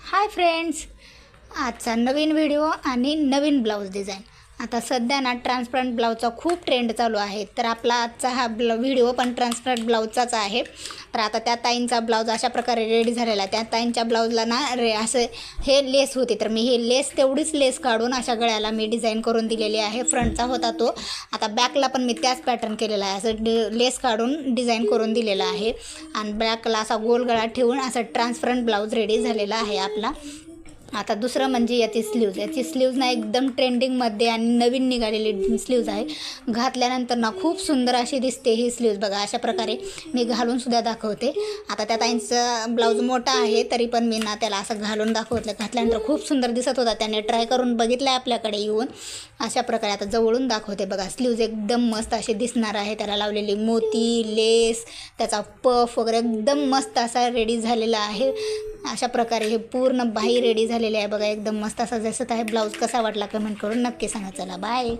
Hi friends, आजचा नवीन video आणि नवीन blouse design. आता सध्या ना ट्रान्सपरंट ब्लाऊजचा खूप ट्रेंड चालू आहे. तर आपला आजचा हा व्हिडिओ पण ट्रान्सपरंट ब्लाऊजचाच आहे. तर आता त्या ताईंचा ब्लाऊज अशा प्रकारे रेडी झालेला आहे. त्या ताईंच्या ब्लाऊजला ना असं हे लेस होती, तर मी हे लेस तेवढीच लेस काढून अशा गळ्याला मी डिझाईन करून दिलेली आहे. फ्रंटचा होता तो, आता बॅकला पण मी त्याच पॅटर्न केलेला आहे. असं लेस काढून डिझाईन करून दिलेला आहे आणि बॅकला असा गोल गळा ठेवून असं ट्रान्सपरंट ब्लाऊज रेडी झालेला आहे आपला. आता दुसरं म्हणजे याची स्लीव्ज ना एकदम ट्रेंडिंगमध्ये आणि नवीन निघालेली स्लीव्ज आहे. घातल्यानंतर ना खूप सुंदर अशी दिसते ही स्लीव्ज. बघा अशा प्रकारे मी घालूनसुद्धा दाखवते. आता त्या ताईंचा ब्लाऊज मोठा आहे तरी पण मी ना त्याला असं घालून दाखवलं. घातल्यानंतर खूप सुंदर दिसत होता. त्याने ट्राय करून बघितलं आहे आपल्याकडे येऊन. अशा प्रकारे आता जवळून दाखवते. बघा स्लीव्ज एकदम मस्त अशी दिसणार आहे. त्याला लावलेली मोती, लेस, त्याचा पफ वगैरे एकदम मस्त असा रेडी झालेला आहे. अशा प्रकारे हे पूर्ण बाही रेडी झालेले आहे. बघा एकदम मस्त असा दिसत आहे. ब्लाऊज कसा वाटला कमेंट करून नक्की सांगा. चला बाय.